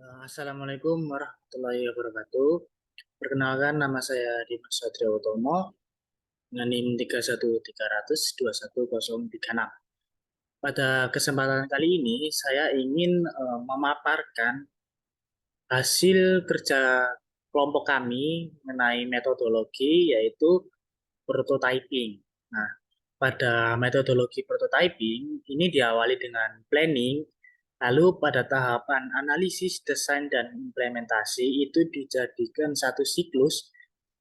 Assalamualaikum warahmatullahi wabarakatuh. Perkenalkan, nama saya Dimas Satrio Utomo dengan NIM 3130021036. Pada kesempatan kali ini, saya ingin memaparkan hasil kerja kelompok kami mengenai metodologi, yaitu prototyping. Nah, pada metodologi prototyping ini diawali dengan planning. Lalu pada tahapan analisis, desain, dan implementasi itu dijadikan satu siklus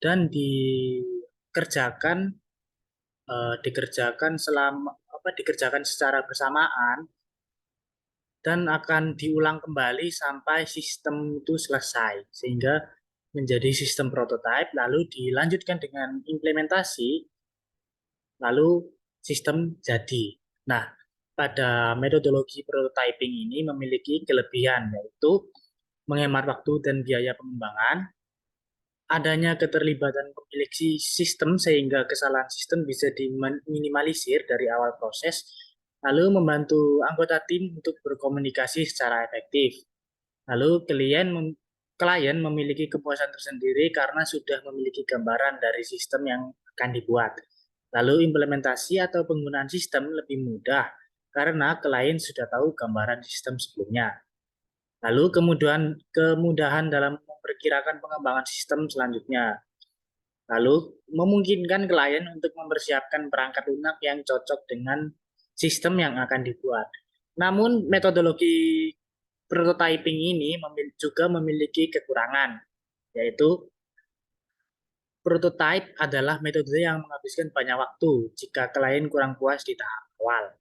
dan dikerjakan selama dikerjakan secara bersamaan dan akan diulang kembali sampai sistem itu selesai sehingga menjadi sistem prototype, lalu dilanjutkan dengan implementasi, lalu sistem jadi. Nah, pada metodologi prototyping ini memiliki kelebihan, yaitu menghemat waktu dan biaya pengembangan, adanya keterlibatan pemilik sistem sehingga kesalahan sistem bisa diminimalisir dari awal proses, lalu membantu anggota tim untuk berkomunikasi secara efektif. Lalu klien memiliki kepuasan tersendiri karena sudah memiliki gambaran dari sistem yang akan dibuat. Lalu implementasi atau penggunaan sistem lebih mudah karena klien sudah tahu gambaran sistem sebelumnya. Lalu kemudahan dalam memperkirakan pengembangan sistem selanjutnya. Lalu memungkinkan klien untuk mempersiapkan perangkat lunak yang cocok dengan sistem yang akan dibuat. Namun metodologi prototyping ini juga memiliki kekurangan, yaitu prototype adalah metode yang menghabiskan banyak waktu jika klien kurang puas di tahap awal.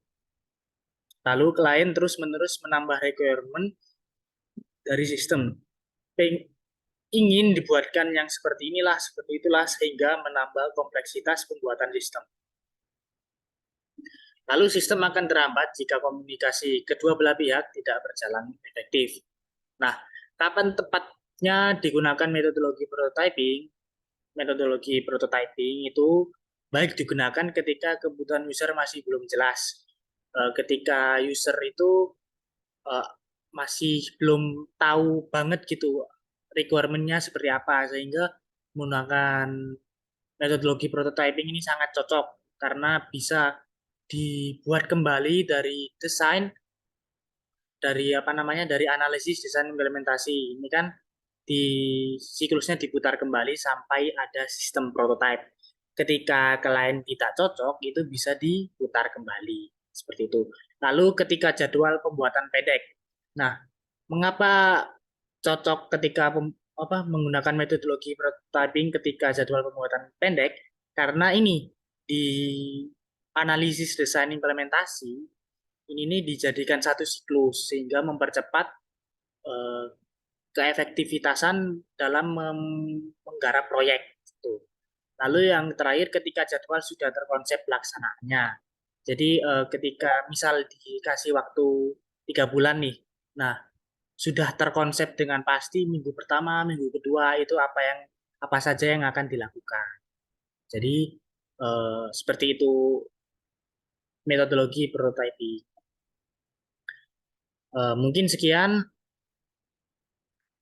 Lalu klien terus-menerus menambah requirement dari sistem. Ingin dibuatkan yang seperti inilah, seperti itulah, sehingga menambah kompleksitas pembuatan sistem. Lalu sistem akan terhambat jika komunikasi kedua belah pihak tidak berjalan efektif. Nah, kapan tepatnya digunakan metodologi prototyping? Metodologi prototyping itu baik digunakan ketika kebutuhan user masih belum jelas. Ketika user itu masih belum tahu banget gitu requirement-nya seperti apa, sehingga menggunakan metodologi prototyping ini sangat cocok karena bisa dibuat kembali dari desain, dari analisis, desain, implementasi. Ini kan di siklusnya diputar kembali sampai ada sistem prototype. Ketika klien tidak cocok, itu bisa diputar kembali seperti itu. Lalu ketika jadwal pembuatan pendek. Nah, mengapa cocok ketika menggunakan metodologi prototyping ketika jadwal pembuatan pendek? Karena ini di analisis desain implementasi ini dijadikan satu siklus sehingga mempercepat eh, keefektivitasan dalam menggarap proyek. Gitu. Lalu yang terakhir ketika jadwal sudah terkonsep pelaksanaannya. Jadi ketika misal dikasih waktu 3 bulan nih, nah sudah terkonsep dengan pasti minggu pertama, minggu kedua itu apa saja yang akan dilakukan. Jadi seperti itu metodologi prototyping. Mungkin sekian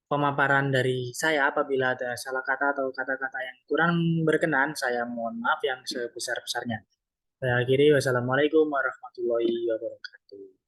pemaparan dari saya. Apabila ada salah kata atau kata-kata yang kurang berkenan, saya mohon maaf yang sebesar-besarnya. Saya akhiri, wassalamualaikum warahmatullahi wabarakatuh.